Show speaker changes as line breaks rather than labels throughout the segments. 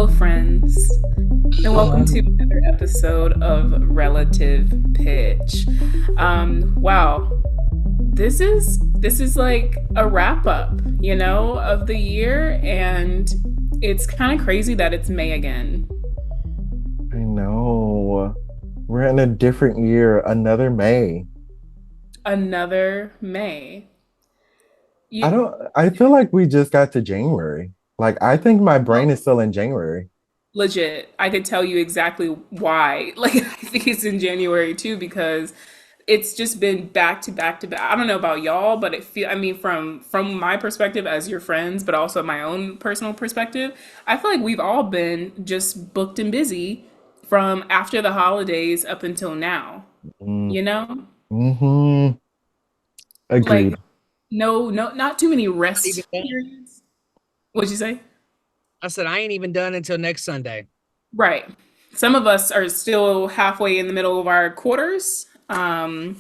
Hello, friends, and welcome to
Um,
another episode of Relative Pitch. Wow, this is like a wrap up, of the year, and it's kind of crazy that it's May again.
I know. We're in a different year, another May.
Another May.
I
You
don't, I feel like we just got to January. Like, I think my brain
no,
is still in January.
legit. I could tell you exactly why. Like, I think it's in January too because it's just been back to back to back. I don't know about y'all, but I mean from my perspective as your friends, but also my own personal perspective, I feel like we've all been just booked and busy from after the holidays up until now,
Mm,
you know?
hmm
Like
Agreed.
no, not too many
Not even
rest
done.
periods. What'd you say?
I said I ain't even done until next Sunday.
Right. Some of us are still halfway in the middle of our quarters.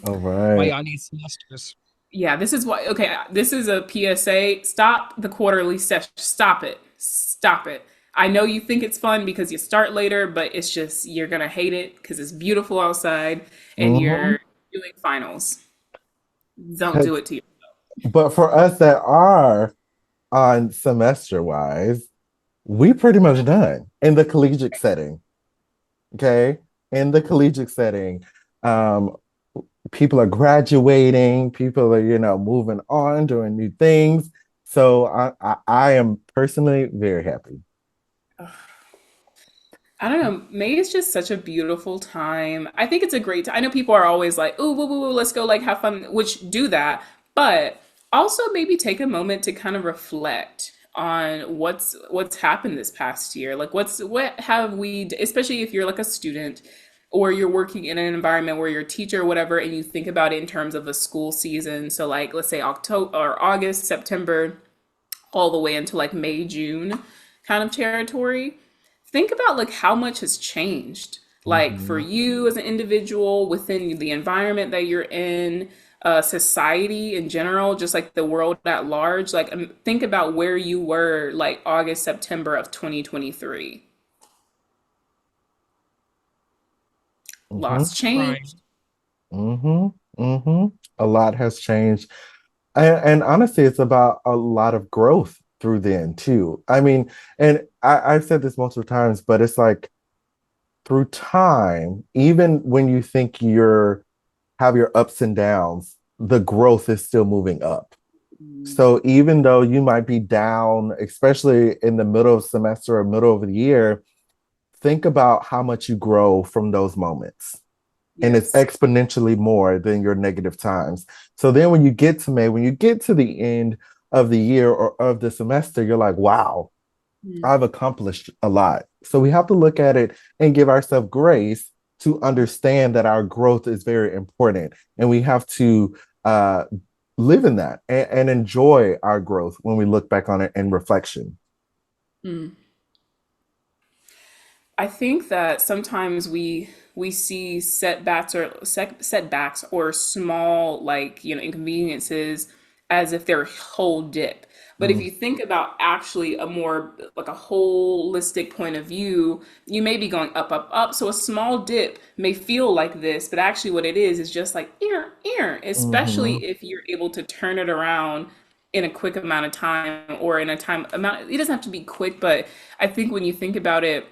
All
Why
right.
y'all need semesters?
Yeah, this is why. Okay, this is a PSA. Stop the quarterly session. Stop it. Stop it. I know you think it's fun because you start later, but it's just you're gonna hate it because it's beautiful outside and
hmm
you're doing finals. Don't do
'Cause-
it to you.
But for us that are on semester wise, we pretty much done in the collegiate setting. Okay. In the collegiate setting. Um, People are graduating, people are, moving on, doing new things. So I am personally very happy.
I don't know. May is just such a beautiful time. I think it's a great time. I know people are always like, "Ooh, woo, woo, woo, let's go, like have fun," which do that, but also maybe take a moment to kind of reflect on what's happened this past year. Like, what have we, especially if you're like a student or you're working in an environment where you're a teacher or whatever, and you think about it in terms of a school season. So, like, let's say October or August, September, all the way into like May, June kind of territory. Think about like how much has changed, like for
Mhm.
you as an individual within the environment that you're in, society in general, just like the world at large. Like, think about where you were like August, September of 2023.
Mhm.
Lots
Crying.
changed.
Mhm. Mhm. A lot has changed. And honestly, it's about a lot of growth through then too. I mean, and I've said this multiple times, but it's like through time, even when you think you're have your ups and downs, the growth is still moving up. So even though you might be down, especially in the middle of semester or middle of the year, think about how much you grow from those moments. And it's
Yes.
exponentially more than your negative times. So then when you get to May, when you get to the end of the year or of the semester, you're like, wow, I've accomplished a lot. So we have to look at it and give ourselves grace to understand that our growth is very important. And we have to uh, live in that and enjoy our growth when we look back on it in reflection.
Mm. I think that sometimes we see setbacks or small like inconveniences as if they're a whole dip. But if
Mm,
you think about actually a more like a holistic point of view, you may be going up, up, up. So a small dip may feel like this, but actually what it is just like ear,
mhm,
especially if you're able to turn it around in a quick amount of time or in a time amount. It doesn't have to be quick, but I think when you think about it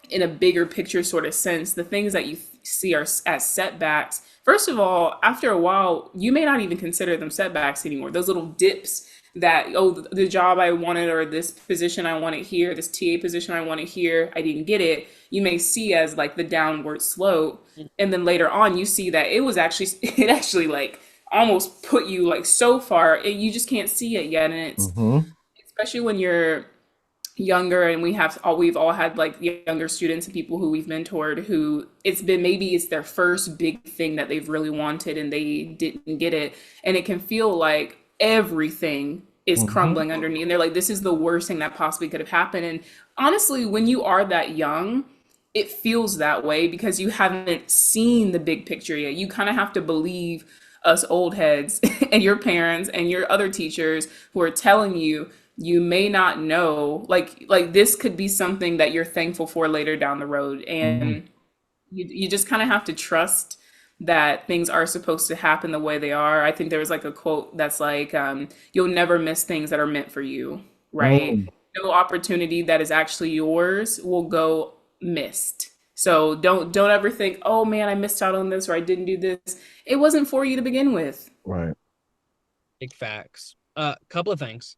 in a bigger picture sort of sense, the things that you see are as setbacks. First of all, after a while, you may not even consider them setbacks anymore. Those little dips that, oh, the job I wanted or this position I wanted here, this TA position I wanted here, I didn't get it. You may see as like the downward slope. And then later on, you see that it was actually, it actually like almost put you like so far, you just can't see it yet. And it's
mhm,
especially when you're younger and we've all had like younger students and people who we've mentored who it's been maybe it's their first big thing that they've really wanted and they didn't get it, and it can feel like everything is
mhm,
crumbling underneath and they're like, this is the worst thing that possibly could have happened. And honestly, when you are that young, it feels that way because you haven't seen the big picture yet. You kind of have to believe us old heads and your parents and your other teachers who are telling you you may not know, like this could be something that you're thankful for later down the road.
Mm,
And you just kind of have to trust that things are supposed to happen the way they are. I think there was like a quote that's like, you'll never miss things that are meant for you, right?
mm,
No opportunity that is actually yours will go missed. So don't ever think, oh man, I missed out on this or I didn't do this. It wasn't for you to begin with.
right.
Big facts. Couple of things.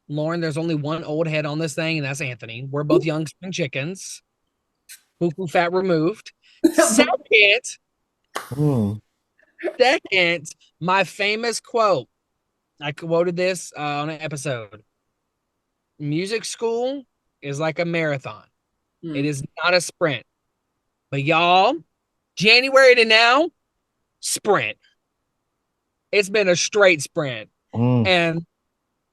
Lauren, there's only one old head on this thing, and that's Anthony. We're both young spring chickens. Poo fat removed. Second,
Mm,
second, my famous quote. I quoted this on an episode. Music school is like a marathon. It
Mm.
is not a sprint. But y'all, January to now, sprint. It's been a straight sprint.
mm.
And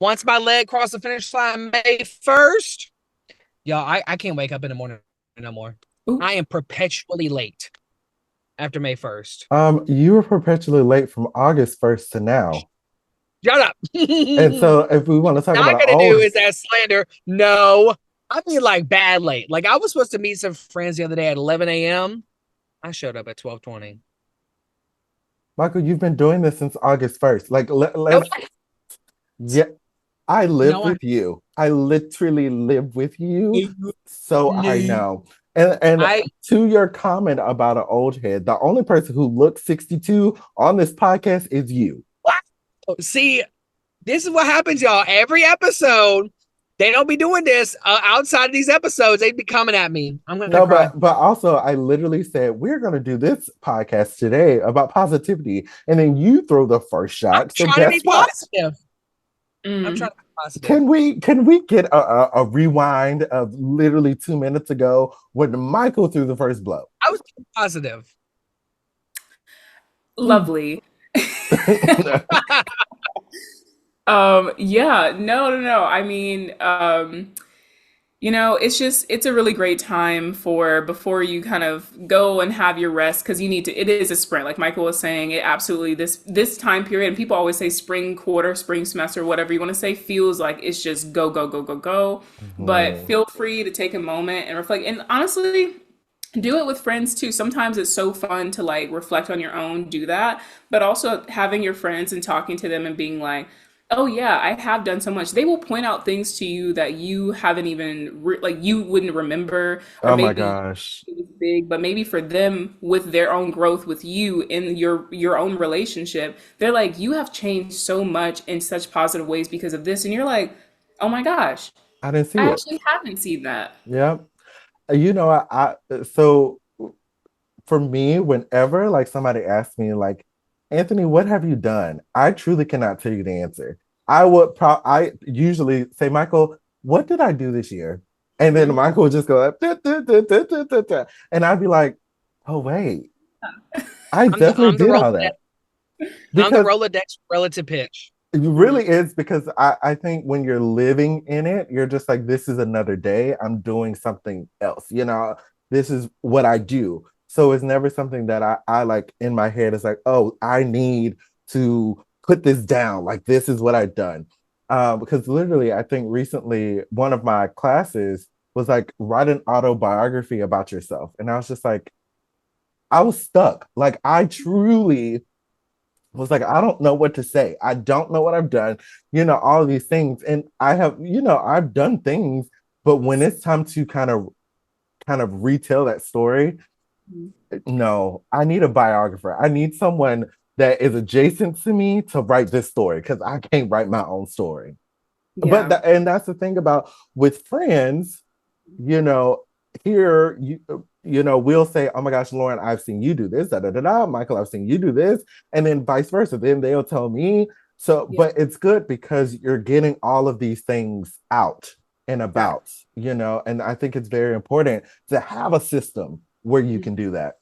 once my leg crossed the finish line May 1st, y'all, I can't wake up in the morning no more.
Ooh.
I am perpetually late after May 1st.
You were perpetually late from August 1st to now.
Shut up.
And so if we want to talk
Not
about an
gonna do
old,
is that slander. No, I mean like bad late. Like I was supposed to meet some friends the other day at 11 a.m. I showed up at 12:20.
Michael, you've been doing this since August 1st. Like
No,
let's yeah, I live
no,
with you. I literally live with you.
no,
So I
no.
know. And
I
to your comment about an old head, the only person who looks 62 on this podcast is you.
see. This is what happens, y'all. Every episode, they don't be doing this outside of these episodes. They be coming at me. I'm gonna
No,
cry.
but also I literally said we're gonna do this podcast today about positivity, and then you throw the first
I'm
shot. So
trying to
guess
be
what?
positive. I'm
Mm.
trying to be positive.
Can we get a rewind of literally 2 minutes ago when Michael threw the first blow?
I was being positive.
Lovely. Yeah, no. I mean, it's a really great time for before you kind of go and have your rest because it is a sprint. Like Michael was saying, it absolutely this time period, and people always say spring quarter, spring semester, whatever you want to say, feels like it's just go, go, go, go, go. But
Mhm.
feel free to take a moment and reflect. And honestly, do it with friends too. Sometimes it's so fun to like reflect on your own, do that, but also having your friends and talking to them and being like, "Oh yeah, I have done so much." They will point out things to you that you haven't even like you wouldn't remember, or
Oh my
maybe
gosh.
it was big, but maybe for them with their own growth with you in your own relationship, they're like, "You have changed so much in such positive ways because of this," and you're like, "Oh my gosh,
I didn't see
I
it.
actually haven't seen that."
Yep. You know, so for me, whenever like somebody asks me, like, Anthony, what have you done? I truly cannot tell you the answer. I usually say, Michael, what did I do this year? And then
Mhm.
Michael would just go like, "Da, da, da, da, da, da, da." And I'd be like, oh wait, I
I'm the
definitely
I'm the
did all
Rolodex.
that.
I'm the
Because
Rolodex relative pitch.
it
Mhm.
really is, because I think when you're living in it, you're just like, this is another day. I'm doing something else. This is what I do. So it's never something that I like in my head. It's like, oh, I need to put this down. Like, this is what I've done. Because literally, I think recently one of my classes was like, write an autobiography about yourself. And I was just like, I was stuck. Like, I truly was like, I don't know what to say. I don't know what I've done, all of these things. And I've done things, but when it's time to kind of retell that story, no, I need a biographer. I need someone that is adjacent to me to write this story because I can't write my own story. But
Yeah.
and that's the thing about with friends, you know, here we'll say, "Oh my gosh, Lauren, I've seen you do this, da da da da. Michael, I've seen you do this," and then vice versa. Then they'll tell me. So,
Yeah.
but it's good because you're getting all of these things out and
Exactly.
about, and I think it's very important to have a system where you can do that.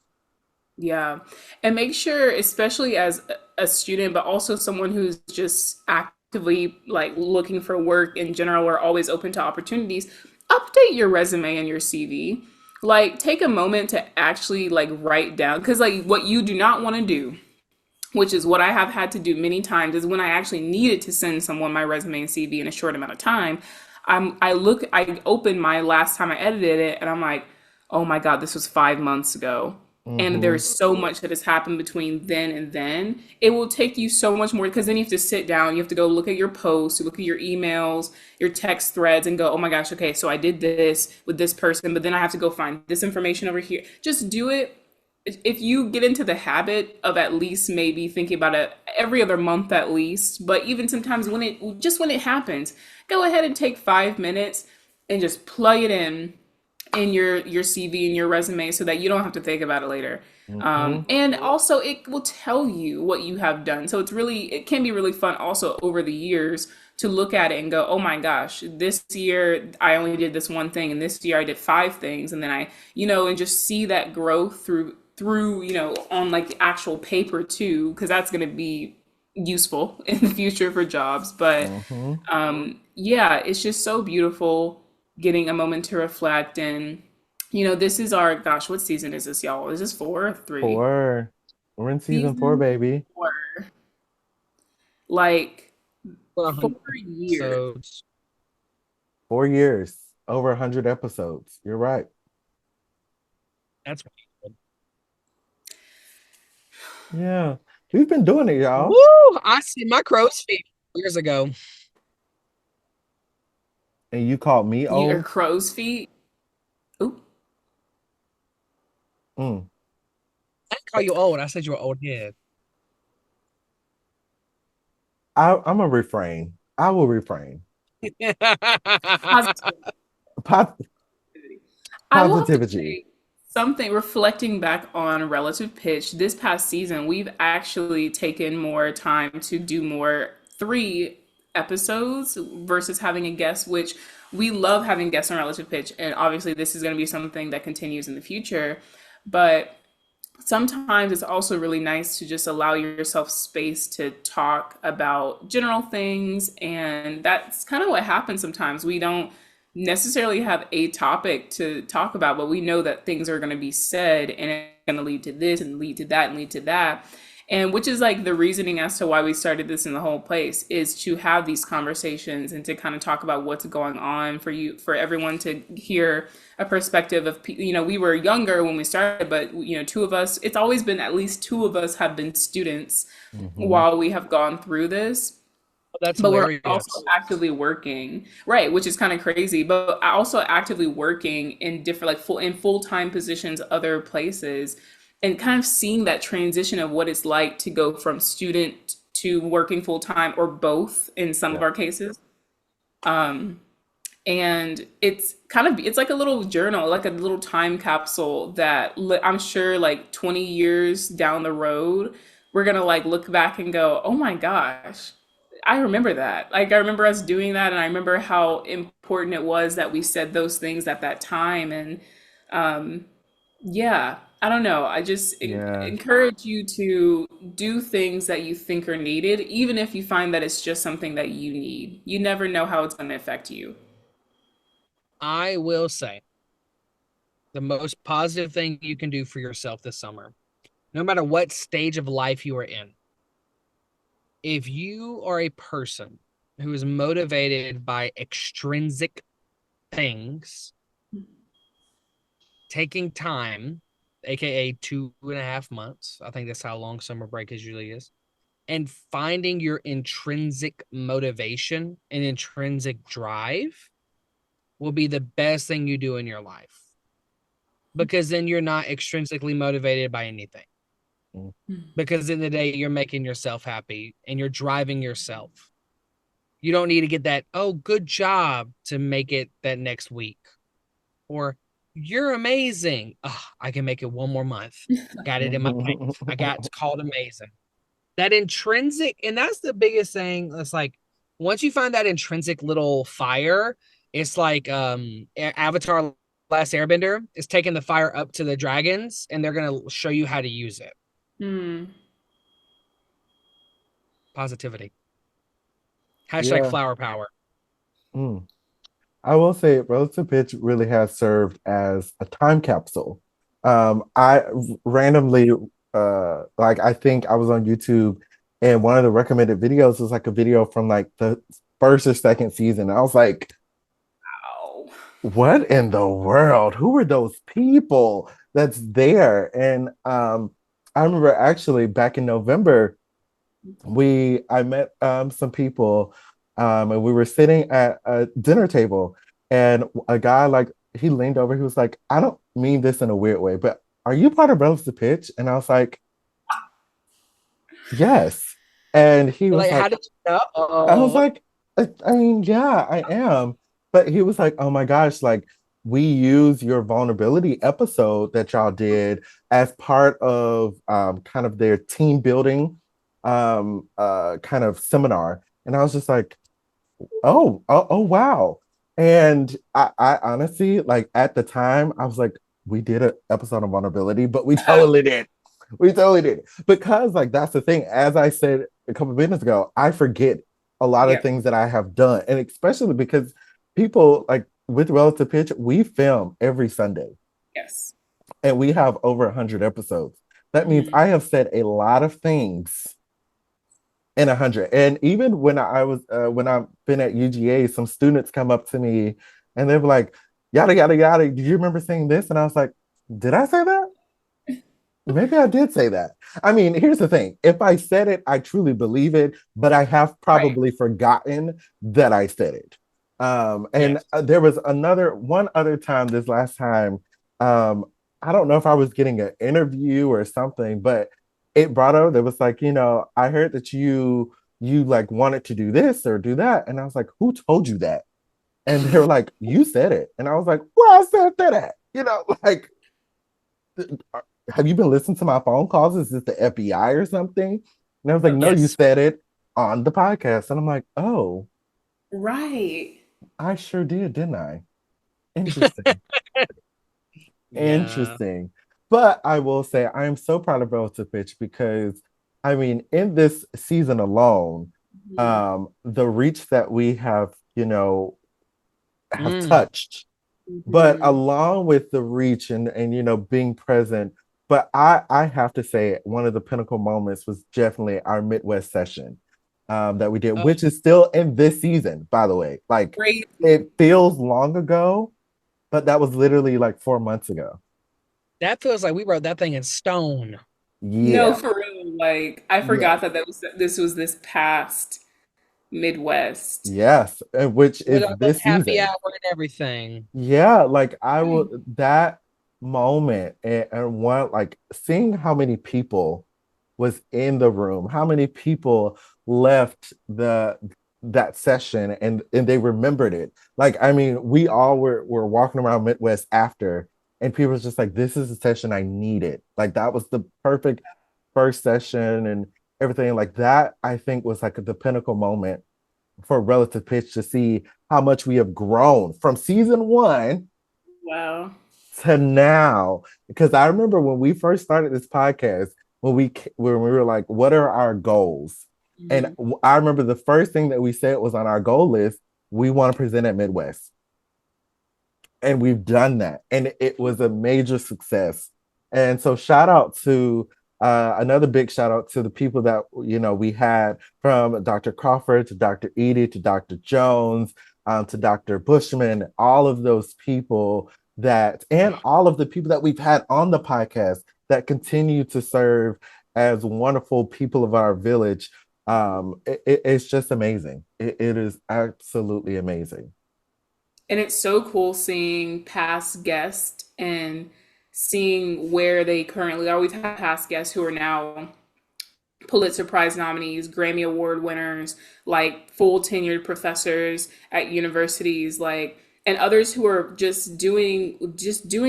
Yeah. And make sure, especially as a student, but also someone who's just actively like looking for work in general or always open to opportunities, update your resume and your CV. Like take a moment to actually like write down, because like what you do not want to do which is what I have had to do many times, is when I actually needed to send someone my resume and CV in a short amount of time. I open my last time I edited it and I'm like, oh my God, this was 5 months ago. And
Mm-hmm.
there's so much that has happened between then and then. It will take you so much more because then you have to sit down, you have to go look at your posts, you look at your emails, your text threads, and go, oh my gosh, okay, so I did this with this person, but then I have to go find this information over here. Just do it. If you get into the habit of at least maybe thinking about it every other month at least, but even sometimes when it happens, go ahead and take 5 minutes and just plug it in your CV and your resume so that you don't have to think about it later.
Mm-hmm.
And also, it will tell you what you have done. So it can be really fun also over the years to look at it and go, oh my gosh, this year I only did this one thing, and this year I did 5 things, and then and just see that growth through on like the actual paper too, because that's going to be useful in the future for jobs. But
Mm-hmm.
yeah, it's just so beautiful getting a moment to reflect. And this is our, gosh, what season is this, y'all? Is this 4 or 3?
4. We're in season 4,
Season
baby.
4. Like 4
100
years.
episodes.
4 years, over 100 episodes. You're right.
That's wild.
Yeah. We've been doing it, y'all.
Woo! I see my crow's feet years ago.
And you called me
You are
old?
crow's feet. Ooh.
Mm.
I didn't call you old. I said you were old head.
I'm a refrain. I will refrain.
Positivity.
Po-
I will have to
Positivity.
say something, reflecting back on relative pitch this past season, we've actually taken more time to do more 3 episodes versus having a guest, which we love having guests on relative pitch. And obviously, this is going to be something that continues in the future. But sometimes it's also really nice to just allow yourself space to talk about general things. And that's kind of what happens sometimes. We don't necessarily have a topic to talk about, but we know that things are going to be said and it's going to lead to this and lead to that and lead to that. And which is like the reasoning as to why we started this in the whole place, is to have these conversations and to kind of talk about what's going on for you, for everyone to hear a perspective of, we were younger when we started, but two of us, it's always been at least two of us have been students
Hmm.
while we have gone through this.
That's
But we're also
hilarious.
actively working, right, which is kind of crazy, but also actively working in different, like full-time positions other places, and kind of seeing that transition of what it's like to go from student to working full-time, or both in some of
Yeah.
our cases. And it's like a little journal, like a little time capsule that I'm sure like 20 years down the road, we're gonna like look back and go, oh my gosh, I remember that. Like I remember us doing that, and I remember how important it was that we said those things at that time. And yeah, I don't know. I just
Yeah.
encourage you to do things that you think are needed, even if you find that it's just something that you need. You never know how it's going to affect you.
I will say the most positive thing you can do for yourself this summer, no matter what stage of life you are in, if you are a person who is motivated by extrinsic things, taking time, aka 2.5 months, I think that's how long summer break usually is, and finding your intrinsic motivation and intrinsic drive will be the best thing you do in your life, because then you're not extrinsically motivated by anything.
Mm.
Because in the day, you're making yourself happy and you're driving yourself. You don't need to get that, oh, good job to make it that next week. Or you're amazing. Oh, I can make it one more month. Got it in my bank. I got called amazing. That intrinsic, and that's the biggest thing. It's like once you find that intrinsic little fire, it's like Avatar Last Airbender is taking the fire up to the dragons, and they're gonna show you how to use it.
Hmm.
Positivity. Hashtag
Yeah.
flower power.
Mm. I will say relative pitch really has served as a time capsule. I randomly like I think I was on YouTube and one of the recommended videos was like a video from like the first or second season. I was like,
Wow.
what in the world? Who are those people that's there? And I remember actually back in November, we I met some people and we were sitting at a dinner table and a guy like he leaned over, he was like, I don't mean this in a weird way, but are you part of Relative Pitch? And I was like, yes. And he was
Like, how
like,
did you know?
I was
Oh,
like, I mean, yeah, I am. But he was like, oh my gosh, like we use your vulnerability episode that y'all did as part of kind of their team building kind of seminar. And I was just like, oh wow. And I honestly, like at the time, I was like, we did an episode on vulnerability, but we totally did. We totally did. Because like that's the thing. As I said a couple of minutes ago, I forget a lot of
Yep.
things that I have done. And especially because people like with Relative Pitch, we film every Sunday
Yes.
and we have over 100 episodes. That means
Mhm.
I have said a lot of things in 100. And even when I've been at UGA, some students come up to me and they're like, yada yada yada. Do you remember saying this? And I was like, did I say that? Maybe I did say that. I mean, here's the thing. If I said it, I truly believe it, but I have
Right.
probably forgotten that I said it. And
yes.
there was one other time this last time. Um, I don't know if I was getting an interview or something, but it brought up, there was like, I heard that you like wanted to do this or do that. And I was like, who told you that? And they were like, you said it. And I was like, where I said that at? Like have you been listening to my phone calls? Is this the FBI or something? And I was like, no, you
Yes.
said it on the podcast. And I'm like, oh,
Right.
I sure did, didn't I? Interesting.
Yeah.
Interesting. But I will say I am so proud of Relative Pitch because I mean, in this season alone,
Mhm.
the reach that we have
Mm.
touched. But
Mhm.
along with the reach and being present, but I have to say one of the pinnacle moments was definitely our Midwest session that we did,
Oh,
which is still in this season, by the way. Like
Crazy.
it feels long ago, but that was literally like 4 months ago.
that feels like we wrote that thing in stone.
No,
Yeah.
for real. Like I
Yes.
forgot that this was this past Midwest.
Yes. Which
With
is
our little
this
happy
season.
hour and everything.
Yeah, like I
Right.
will that moment and one like seeing how many people was in the room, how many people left that session and they remembered it. Like I mean, we all were walking around Midwest after and people was just like, this is the session I needed. Like that was the perfect first session and everything like that, I think was like the pinnacle moment for Relative Pitch to see how much we have grown from season one
Wow.
to now. Because I remember when we first started this podcast, when we were like, what are our goals? And
Mhm.
I remember the first thing that we said was on our goal list, we want to present at Midwest. And we've done that. And it was a major success. And so shout out to another big shout out to the people that we had from Dr. Crawford to Dr. Edie to Dr. Jones to Dr. Bushman, all of those people and all of the people that we've had on the podcast that continue to serve as wonderful people of our village. It's just amazing. It is absolutely amazing.
And it's so cool seeing past guests and seeing where they currently are. We've had past guests who are now Pulitzer Prize nominees, Grammy Award winners, like full tenured professors at universities, like and others who are just doing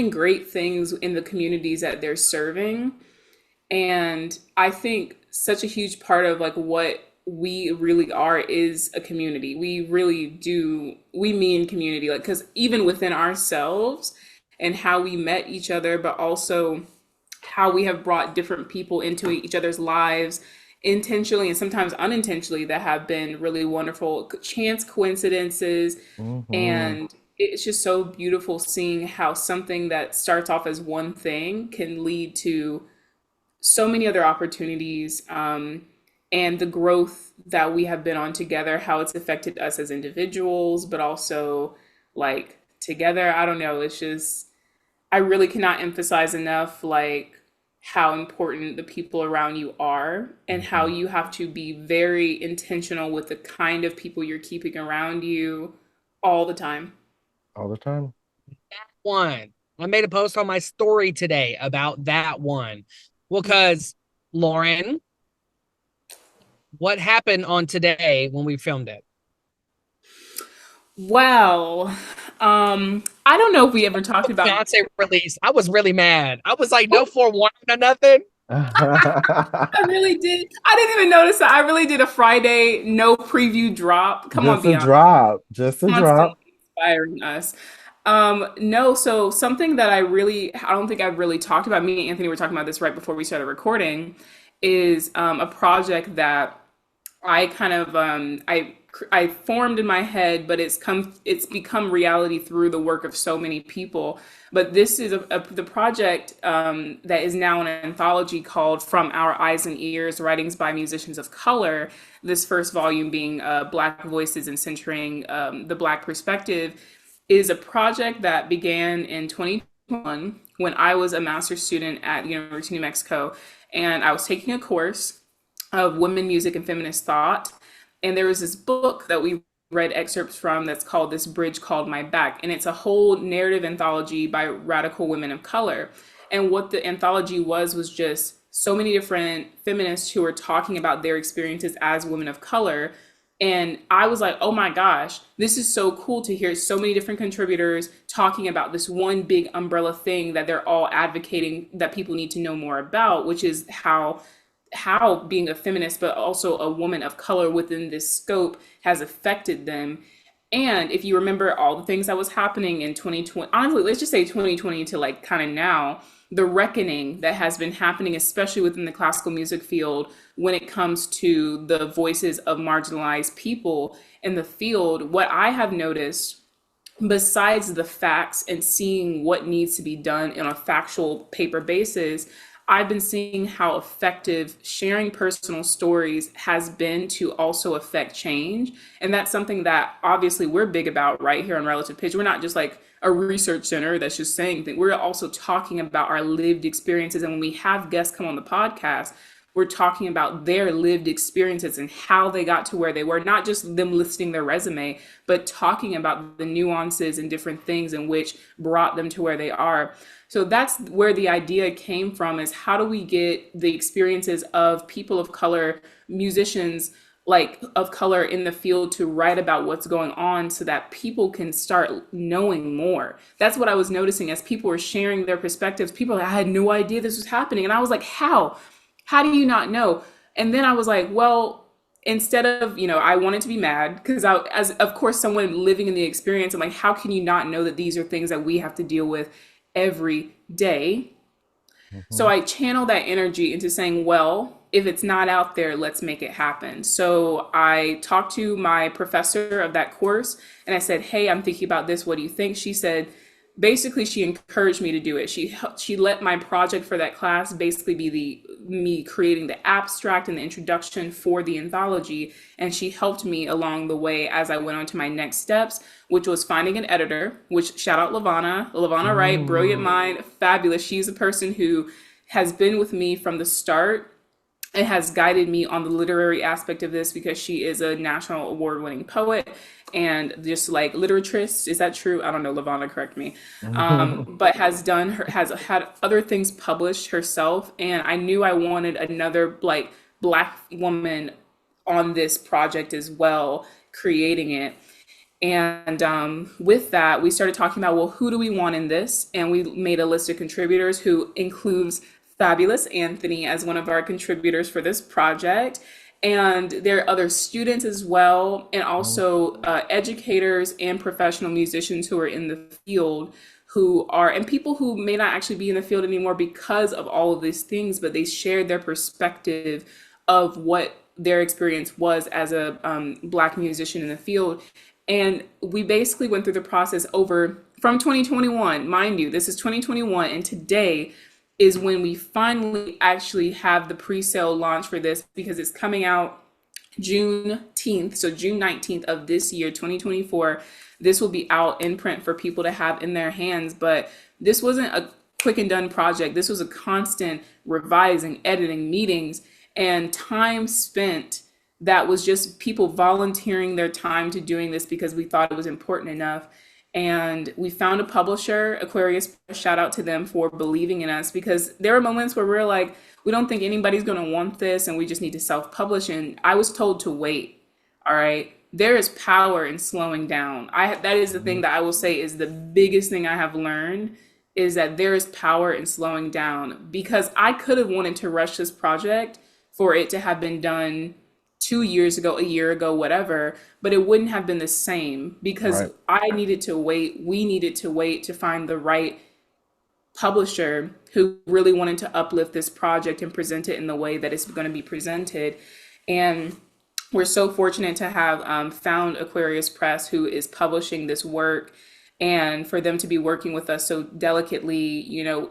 great things in the communities that they're serving. And I think such a huge part of like what we really are is a community. We really do, we mean community, like, because even within ourselves and how we met each other, but also how we have brought different people into each other's lives intentionally and sometimes unintentionally that have been really wonderful chance coincidences.
Mhm.
And it's just so beautiful seeing how something that starts off as one thing can lead to so many other opportunities, and the growth that we have been on together, how it's affected us as individuals, but also like together. I don't know. It's just, I really cannot emphasize enough like how important the people around you are and how
Mhm.
you have to be very intentional with the kind of people you're keeping around you all the time.
All the time.
One. I made a post on my story today about that one. Well, because Lauren, what happened on today when we filmed it?
Well, I don't know if we ever talked about.
Beyonce release. I was really mad. I was like, no forewarning or nothing.
I really did. I didn't even notice that. I really did a Friday no preview drop. Come on,
Just a
Beyonce,
drop. Just a
constantly
drop.
inspiring us. No, so something that I don't think I've really talked about. Me and Anthony were talking about this right before we started recording, is a project that I kind of I formed in my head, but it's become reality through the work of so many people. But this is the project that is now an anthology called "From Our Eyes and Ears: Writings by Musicians of Color." This first volume being Black Voices and Centering the Black Perspective, is a project that began in 2021 when I was a master's student at the University of New Mexico, and I was taking a course of women, music, and feminist thought. And there was this book that we read excerpts from that's called This Bridge Called My Back. And it's a whole narrative anthology by radical women of color. And what the anthology was just so many different feminists who were talking about their experiences as women of color. And I was like, oh my gosh, this is so cool to hear so many different contributors talking about this one big umbrella thing that they're all advocating that people need to know more about, which is how being a feminist but also a woman of color within this scope has affected them. And if you remember all the things that was happening in 2020, honestly, let's just say 2020 to like kind of now, the reckoning that has been happening, especially within the classical music field, when it comes to the voices of marginalized people in the field, what I have noticed besides the facts and seeing what needs to be done on a factual paper basis, I've been seeing how effective sharing personal stories has been to also affect change. And that's something that obviously we're big about right here on Relative Pitch. We're not just like a research center that's just saying things. We're also talking about our lived experiences. And when we have guests come on the podcast, we're talking about their lived experiences and how they got to where they were, not just them listing their resume, but talking about the nuances and different things in which brought them to where they are. So that's where the idea came from, is how do we get the experiences of people of color, musicians like of color in the field to write about what's going on so that people can start knowing more. That's what I was noticing as people were sharing their perspectives. People like, I had no idea this was happening. And I was like, how? How do you not know? And then I was like, well, instead of, I wanted to be mad because as of course, someone living in the experience, I'm like, how can you not know that these are things that we have to deal with every day? So
Mhm.
I channel that energy into saying, well, if it's not out there, let's make it happen. So I talked to my professor of that course and I said, hey, I'm thinking about this. What do you think? She said, basically, she encouraged me to do it. She let my project for that class basically be the me creating the abstract and the introduction for the anthology, and she helped me along the way as I went on to my next steps, which was finding an editor. Which shout out Lavana Wright, brilliant
Mm.
mind, fabulous. She's a person who has been with me from the start. It has guided me on the literary aspect of this because she is a national award winning poet and just like literatrist. Is that true? I don't know. Lavana, correct me. But has had other things published herself. And I knew I wanted another like black woman on this project as well, creating it. And with that, we started talking about, well, who do we want in this? And we made a list of contributors who includes fabulous Anthony as one of our contributors for this project. And there are other students as well, and also educators and professional musicians who are in the field and people who may not actually be in the field anymore because of all of these things, but they shared their perspective of what their experience was as a Black musician in the field. And we basically went through the process over from 2021, mind you, this is 2021, and today is when we finally actually have the pre-sale launch for this, because it's coming out Juneteenth, so June 19th of this year, 2024. This will be out in print for people to have in their hands. But this wasn't a quick and done project. This was a constant revising, editing, meetings, and time spent that was just people volunteering their time to doing this because we thought it was important enough. And we found a publisher, Aquarius. Shout out to them for believing in us, because there were moments where we are like, we don't think anybody's going to want this and we just need to self publish. And I was told to wait. All right. There is power in slowing down. That is the thing
Mhm.
that I will say is the biggest thing I have learned, is that there is power in slowing down, because I could have wanted to rush this project for it to have been done 2 years ago, a year ago, whatever, but it wouldn't have been the same, because
Right.
I needed to wait. We needed to wait to find the right publisher who really wanted to uplift this project and present it in the way that it's going to be presented. And we're so fortunate to have found Aquarius Press, who is publishing this work, and for them to be working with us so delicately,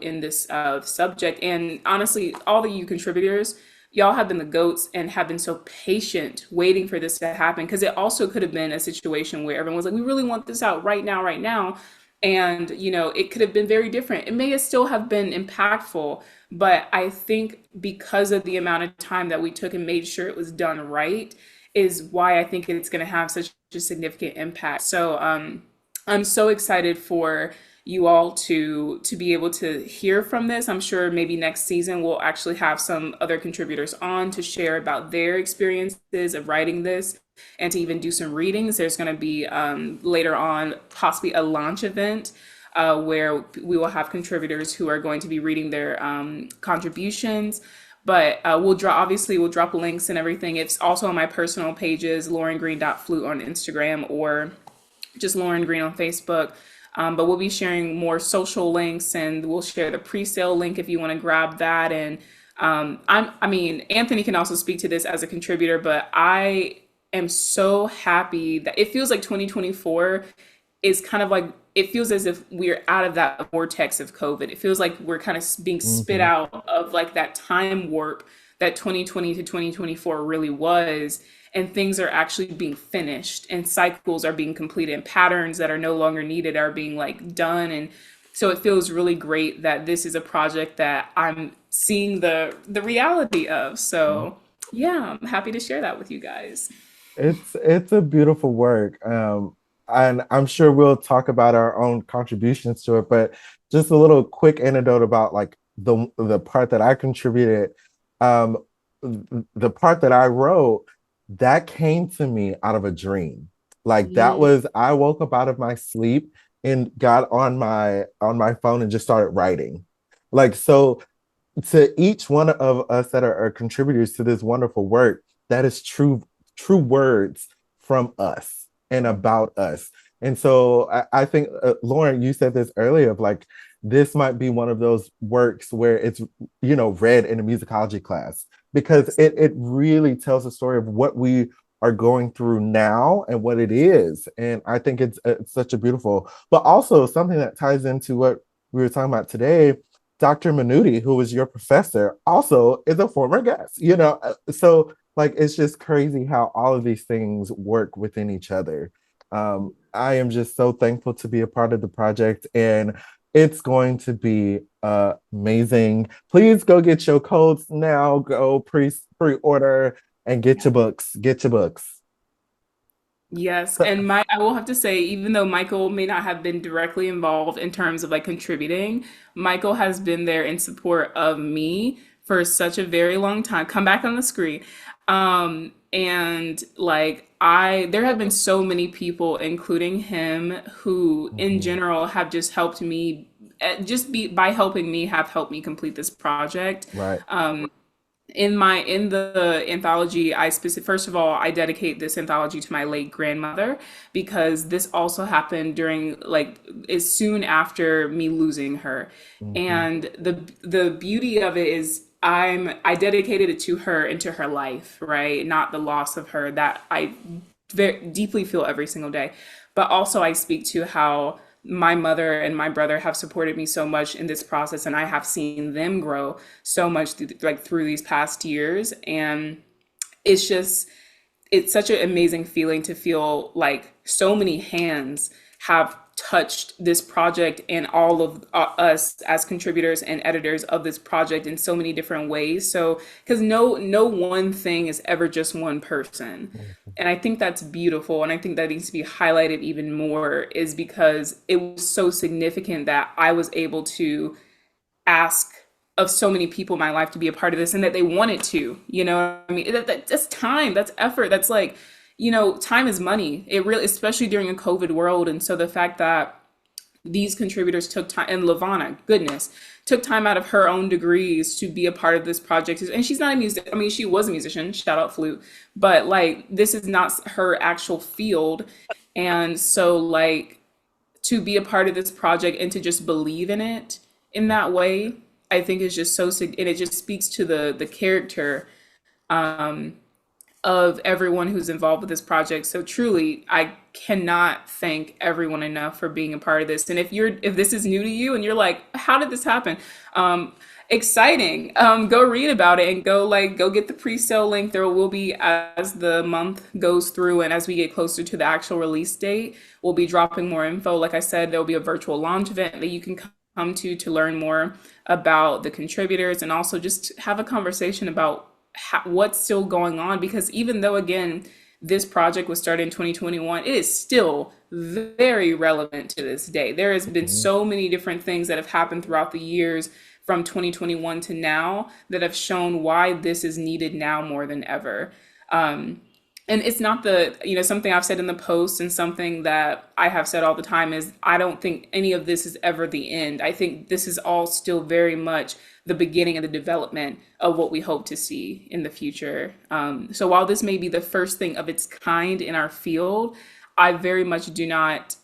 in this subject. And honestly, all of you contributors, y'all have been the goats and have been so patient waiting for this to happen, because it also could have been a situation where everyone was like, we really want this out right now, right now. And it could have been very different. It may still have been impactful, but I think because of the amount of time that we took and made sure it was done right, is why I think it's going to have such a significant impact. So I'm so excited for you all to be able to hear from this. I'm sure maybe next season we'll actually have some other contributors on to share about their experiences of writing this, and to even do some readings. There's going to be later on possibly a launch event where we will have contributors who are going to be reading their contributions. But we'll drop links and everything. It's also on my personal pages, laurengreen.flute on Instagram, or just Lauren Green on Facebook. But we'll be sharing more social links, and we'll share the pre-sale link if you want to grab that. And I mean, Anthony can also speak to this as a contributor, but I am so happy that it feels like 2024 is kind of like, it feels as if we're out of that vortex of COVID. It feels like we're kind of being spit
Mhm.
out of like that time warp that 2020 to 2024 really was. And things are actually being finished, and cycles are being completed, and patterns that are no longer needed are being like done. And so it feels really great that this is a project that I'm seeing the reality of. So yeah, I'm happy to share that with you guys.
It's a beautiful work. And I'm sure we'll talk about our own contributions to it, but just a little quick anecdote about like the part that I contributed. Um, the part that I wrote, that came to me out of a dream. Like that
Mm,
was, I woke up out of my sleep and got on my phone and just started writing. Like so, to each one of us that are contributors to this wonderful work, that is true words from us and about us. And so I think, Lauren, you said this earlier of like, this might be one of those works where it's, read in a musicology class, because it really tells a story of what we are going through now and what it is. And I think it's such a beautiful, but also something that ties into what we were talking about today. Dr. Minuti, who was your professor, also is a former guest, So like it's just crazy how all of these things work within each other. I am just so thankful to be a part of the project, and it's going to be amazing. Please go get your codes now. Go pre-order and get your books. Get your books.
yes, and I will have to say, even though Michael may not have been directly involved in terms of like contributing, Michael has been there in support of me for such a very long time. Come back on the screen. And like there have been so many people, including him, who in
Mhm.
general have just helped me, just be by helping me have helped me complete this project.
Right.
In the anthology, first of all, I dedicate this anthology to my late grandmother, because this also happened during like is soon after me losing her.
Mhm.
And the beauty of it is I dedicated it to her and to her life, right? Not the loss of her that I very deeply feel every single day. But also I speak to how my mother and my brother have supported me so much in this process, and I have seen them grow so much through these past years. And it's just it's such an amazing feeling to feel like so many hands have touched this project and all of us as contributors and editors of this project in so many different ways. So because no one thing is ever just one person,
Mhm.
and I think that's beautiful, and I think that needs to be highlighted even more, is because it was so significant that I was able to ask of so many people in my life to be a part of this, and that they wanted to, I mean, that's time, that's effort, that's like, time is money. It really, especially during a COVID world. And so the fact that these contributors took time, and Lavana, goodness, took time out of her own degrees to be a part of this project. And she's not a musician. I mean, she was a musician, shout out flute, but like, this is not her actual field. And so, like, to be a part of this project and to just believe in it in that way, I think is just and it just speaks to the character of everyone who's involved with this project. So truly, I cannot thank everyone enough for being a part of this. And if this is new to you and you're like, how did this happen? Exciting. Go read about it, and go get the pre-sale link. There will be, as the month goes through and as we get closer to the actual release date, we'll be dropping more info. Like I said, there'll be a virtual launch event that you can come to learn more about the contributors, and also just have a conversation about what's still going on. Because even though, again, this project was started in 2021, it is still very relevant to this day. There has been
Mhm.
so many different things that have happened throughout the years from 2021 to now that have shown why this is needed now more than ever. And it's not something I've said in the post, and something that I have said all the time, is I don't think any of this is ever the end. I think this is all still very much the beginning of the development of what we hope to see in the future. So while this may be the first thing of its kind in our field, I very much do not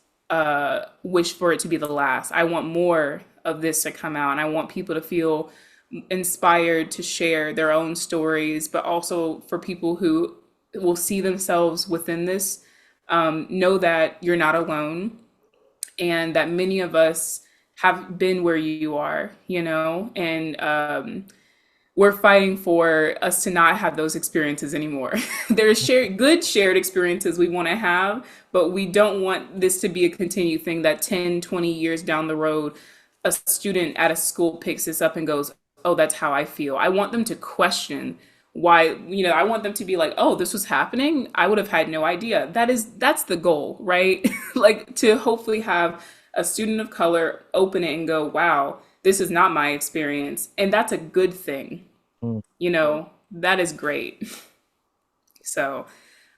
wish for it to be the last. I want more of this to come out, and I want people to feel inspired to share their own stories, but also for people who will see themselves within this, know that you're not alone, and that many of us have been where you are, and we're fighting for us to not have those experiences anymore. There's good shared experiences we want to have, but we don't want this to be a continued thing that 10, 20 years down the road, a student at a school picks this up and goes, oh, that's how I feel. I want them to question why, I want them to be like, oh, this was happening. I would have had no idea. That's the goal, right? Like, to hopefully have a student of color open it and go, wow, this is not my experience. And that's a good thing.
Mm.
That is great. So,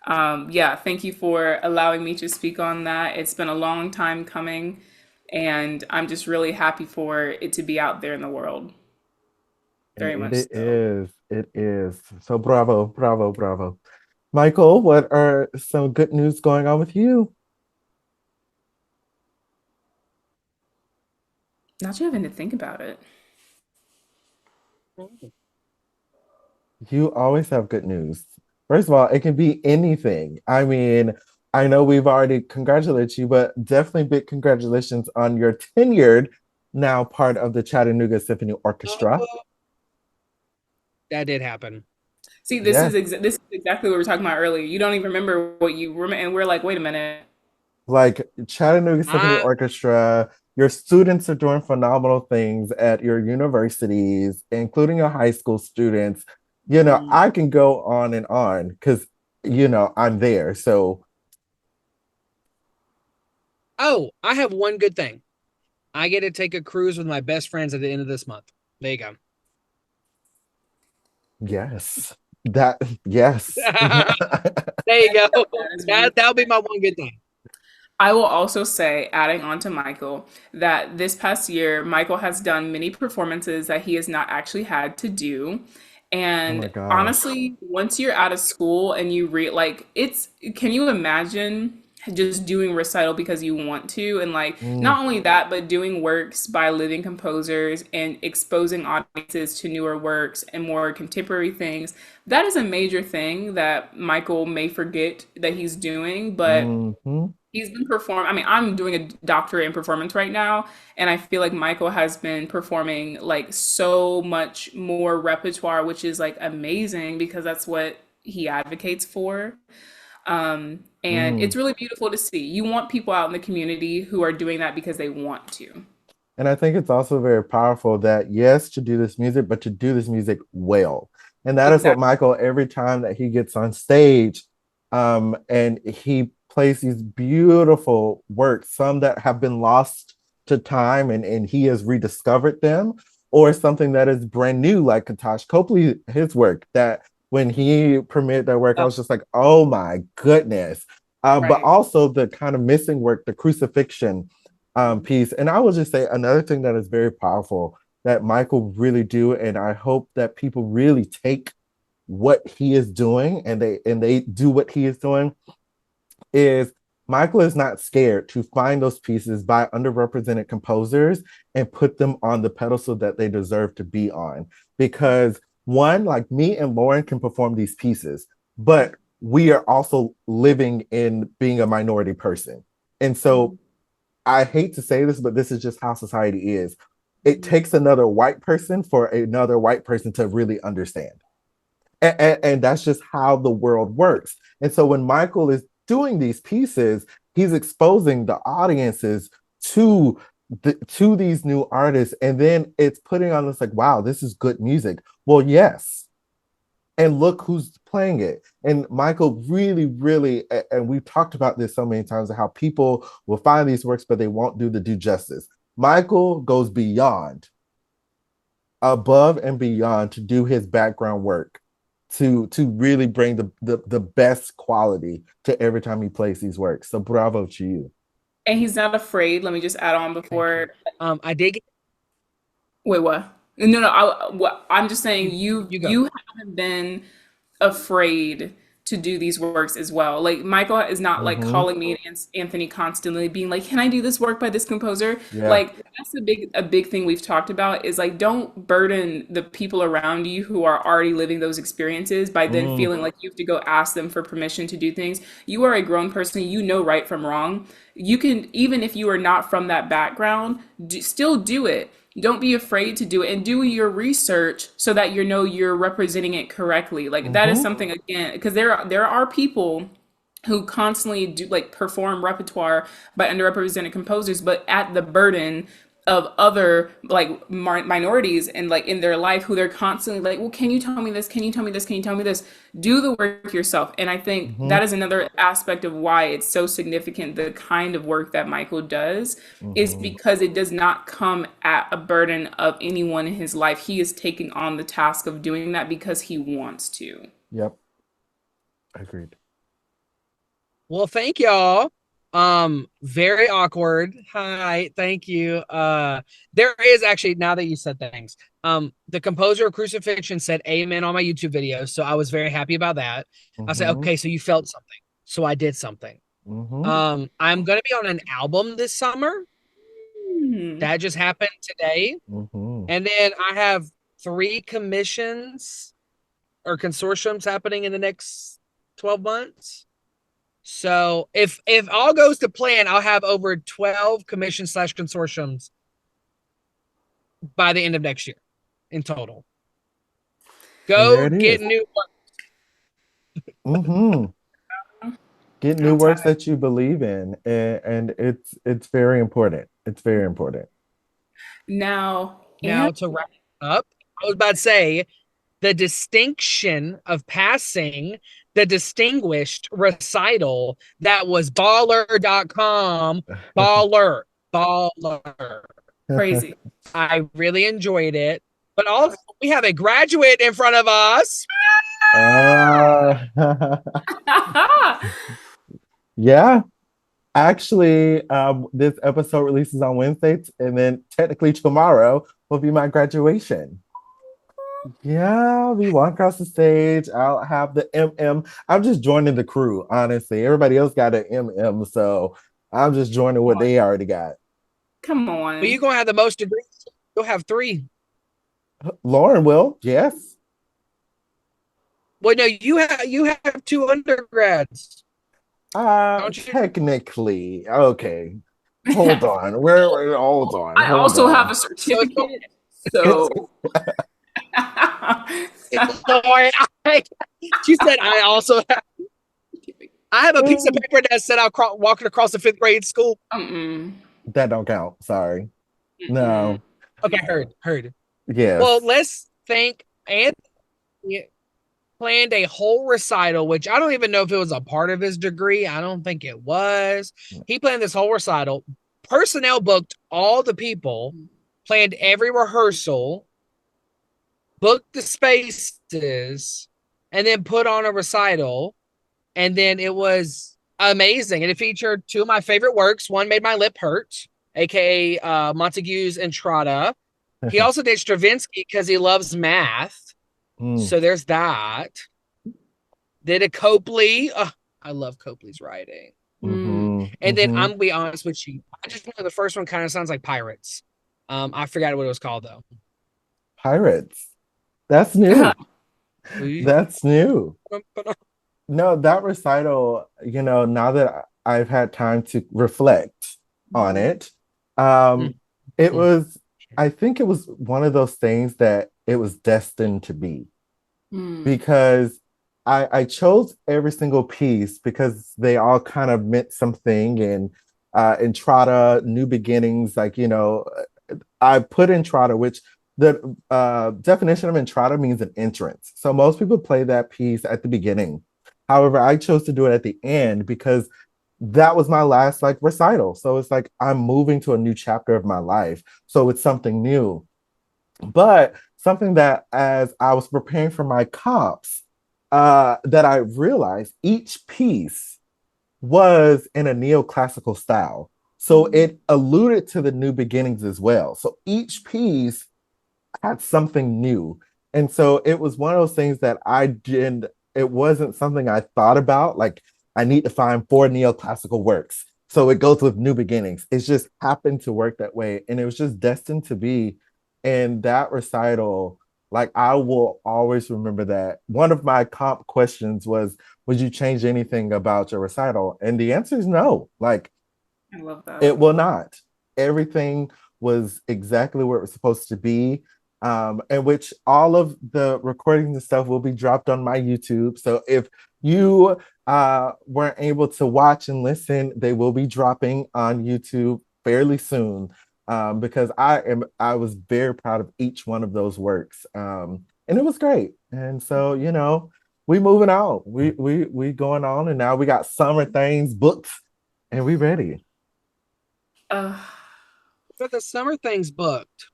yeah, thank you for allowing me to speak on that. It's been a long time coming, and I'm just really happy for it to be out there in the world. Very
And
much
it
so.
is. It is. So bravo, bravo, bravo. Michael, what are some good news going on with you?
Not you having to think about it.
You always have good news. First of all, it can be anything. I mean, I know we've already congratulated you, but definitely big congratulations on your tenured, now part of the Chattanooga Symphony Orchestra.
Oh, that did happen.
See,
Yes,
this is exactly what we were talking about earlier. You don't even remember what you remember, and we're like, wait a minute.
like Chattanooga Symphony
I
Orchestra, your students are doing phenomenal things at your universities, including your high school students. I can go on because, I'm there. So,
I have one good thing. I get to take a cruise with my best friends at the end of this month. There you go.
yes, yes.
There you go.
That is wonderful.
That'll be my one good thing.
I will also say, adding on to Michael, that this past year, Michael has done many performances that he has not actually had to do.
Oh my
And
gosh.
honestly, once you're out of school and you read, like, can you imagine just doing recital because you want to? And like,
Mm,
not only that, but doing works by living composers and exposing audiences to newer works and more contemporary things. That is a major thing that Michael may forget that he's doing, but
mhm.
He's been performing. I mean, I'm doing a doctorate in performance right now, and I feel like Michael has been performing like so much more repertoire, which is like amazing because that's what he advocates for. And
Mm.
it's really beautiful to see. You want people out in the community who are doing that because they want to.
And I think it's also very powerful that, yes, to do this music, but to do this music well. And that is what
Exactly.
Michael, every time that he gets on stage, and he plays these beautiful works, some that have been lost to time and he has rediscovered them, or something that is brand new, like Katash Copley, his work, that when he premiered that work, I
Oh,
was just like, oh my goodness. But
Right.
also the kind of missing work, the crucifixion piece. And I will just say another thing that is very powerful that Michael really do, and I hope that people really take what he is doing and they do what he is doing is Michael is not scared to find those pieces by underrepresented composers and put them on the pedestal that they deserve to be on. Because one, like me and Lauren can perform these pieces, but we are also living in being a minority person. And so I hate to say this, but this is just how society is. It
Mhm.
takes another white person for another white person to really understand. And that's just how the world works. And so when Michael is doing these pieces, he's exposing the audiences to to these new artists. And then it's putting on this like, wow, this is good music. Well, yes, and look who's playing it. And Michael really, really, and we've talked about this so many times, how people will find these works, but they won't do the due justice. Michael goes beyond, above and beyond to do his background work, to really bring the best quality to every time he plays these works. So bravo to you.
And he's not afraid. Let me just add on
thank you.
before.
I did get
Wait, what? No, no. I'm just saying
you.
you
You go.
you haven't been afraid to do these works as well. Like Michael is not like
Mm-hmm.
calling me and Anthony constantly being like, "Can I do this work by this composer?"
Yeah.
Like that's a big thing we've talked about is like don't burden the people around you who are already living those experiences by then
Mm,
feeling like you have to go ask them for permission to do things. You are a grown person, you know right from wrong. You can even if you are not from that background, still do it. Don't be afraid to do it and do your research so that you know you're representing it correctly. Like that is
mm-hmm.
something again because there are people who constantly do like perform repertoire by underrepresented composers but at the burden of other like minorities and like in their life who they're constantly like, well, can you tell me this, can you tell me this, can you tell me this? Do the work yourself. And I think
Mm-hmm.
that is another aspect of why it's so significant, the kind of work that Michael does is
Mm-hmm.
because it does not come at a burden of anyone in his life. He is taking on the task of doing that because he wants to.
Yep. Agreed.
Well, thank y'all. Very awkward. Hi, thank you. There is actually, now that you said things, the composer of Crucifixion said amen on my YouTube video, so I was very happy about that. I said,
Mm-hmm.
okay, so you felt something. So I did something.
Mm-hmm.
I'm gonna be on an album this summer.
Hmm.
That just happened today.
Mm-hmm.
And then I have 3 commissions or consortiums happening in the next 12 months. So if all goes to plan, I'll have over 12 commissions slash consortiums by the end of next year in total.
And there
Go
it
get
is.
new work.
Mm-hmm. Get new
I'm
works
tired.
that you believe in, and it's very important. It's very important.
Now, and
Now to wrap up, I was about to say the distinction of passing the distinguished recital that was baller.com. Baller.
crazy.
I really enjoyed it. But also, we have a graduate in front of us.
uh, yeah, actually, this episode releases on Wednesday, and then technically tomorrow will be my graduation. Yeah, I'll be walking across the stage. I'll have the MM. I'm just joining the crew, honestly. Everybody else got an MM, so I'm just joining what they already got.
Come
But you're
on.
gonna have the most degrees. You'll have 3.
Lauren will, yes.
Well, no, you have 2 undergrads. Don't you?
Technically, okay. Hold on.
I
Hold
also have
on.
a
So it's
certificate, so
Lord, she said I also have, I have a piece of paper that said I'm walking across the fifth grade school.
mm-mm,
That don't count. Sorry.
mm-mm.
No.
Okay, heard. Well,
Yes.
let's thank Anthony planned a whole recital, which I don't even know if it was a part of his degree. I don't think it was. He planned this whole recital. Personnel booked all the people, planned every rehearsal, booked the spaces, and then put on a recital. And then it was amazing. And it featured two of my favorite works. One made my lip hurt, aka Montague's Entrada. He also did Stravinsky because he loves math.
Mm,
So there's that. Did a Copley. I love Copley's writing.
Mm.
And then I'm gonna be honest with you. I just know the first one kind of sounds like Pirates. I forgot what it was called though.
Pirates. That's new. That's new. No, that recital, now that I've had time to reflect on it, it was, I think it was one of those things that it was destined to be
Mm.
because I chose every single piece because they all kind of meant something. And Entrada, New Beginnings, like, I put Entrada, which the definition of Entrada means an entrance. So most people play that piece at the beginning. However, I chose to do it at the end because that was my last like recital. So it's like I'm moving to a new chapter of my life. So it's something new. But something that as I was preparing for my comps, that I realized each piece was in a neoclassical style. So it alluded to the new beginnings as well. So each piece had something new. And so it was one of those things that I did, it wasn't something I thought about. Like, I need to find four neoclassical works. So it goes with new beginnings. It just happened to work that way. And it was just destined to be. And that recital, like, I will always remember that. One of my comp questions was, would you change anything about your recital? And the answer is no. Like,
I love that.
it will not. Everything was exactly where it was supposed to be. And which all of the recordings and stuff will be dropped on my YouTube. So if you weren't able to watch and listen, they will be dropping on YouTube fairly soon. Because I was very proud of each one of those works. And it was great. And so, we moving on. We going on, and now we got summer things booked and we ready.
Uh,
But the summer thing's booked.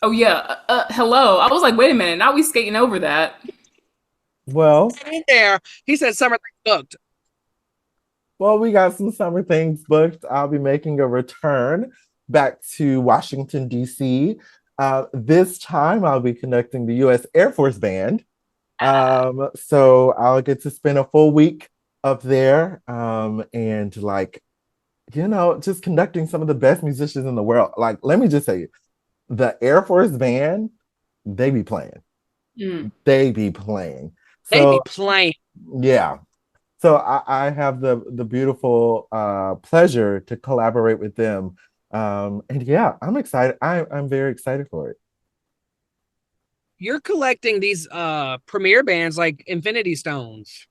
oh yeah. Hello. I was like, wait a minute. Now we skating over that.
Well,
In there, he said summer thing's booked.
well, we got some summer things booked. I'll be making a return back to Washington, D.C. This time I'll be conducting the U.S. Air Force Band. So I'll get to spend a full week up there, and like, just conducting some of the best musicians in the world. Like, let me just say, the Air Force Band, they be playing.
Mm.
They be playing.
They be
So
playing.
yeah, so I have the beautiful pleasure to collaborate with them. And yeah, I'm excited. I'm very excited for it.
You're collecting these premier bands like Infinity Stones.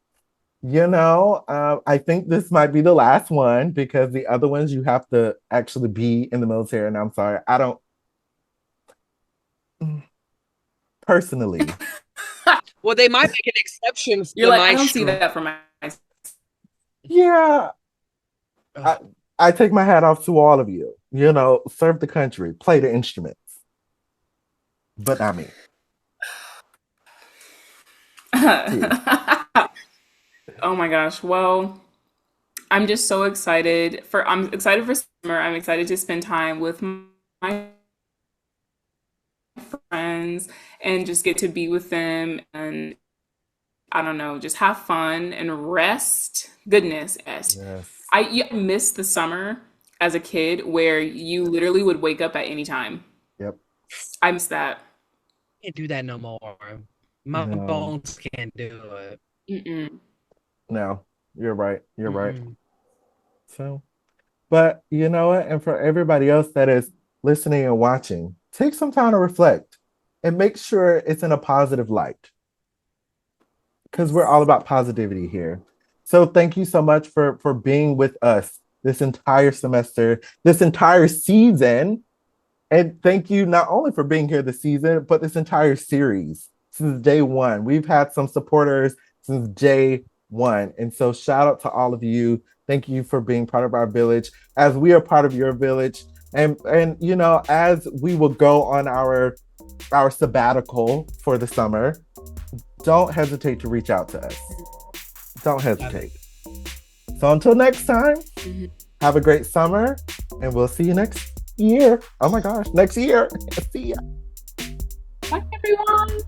I think this might be the last one because the other ones you have to actually be in the military. And I'm sorry, I don't personally.
Well, they might make an exception for
You're
the
like, I don't see
maestro.
that for my.
Yeah,
Ugh.
I take my hat off to all of you. Serve the country, play the instruments, but not me. Too.
Oh my gosh. Well, I'm just so excited for I'm excited for summer. I'm excited to spend time with my friends and just get to be with them and I don't know, just have fun and rest. Goodness, rest.
Yes.
I miss the summer as a kid where you literally would wake up at any time.
Yep.
I miss that.
Can't do that no more. My
No.
bones can't do it.
Mm-mm.
No. You're right. You're right.
Mhm.
So, but you know what? And for everybody else that is listening and watching, take some time to reflect and make sure it's in a positive light because we're all about positivity here. So thank you so much for being with us this entire semester, this entire season. And thank you not only for being here this season, but this entire series since day one. We've had some supporters since day one. And so shout out to all of you. Thank you for being part of our village as we are part of your village. And you know, as we will go on our sabbatical for the summer, don't hesitate to reach out to us. Don't hesitate. So until next time, have a great summer and we'll see you next year. Oh my gosh, next year. See ya.
Bye, everyone.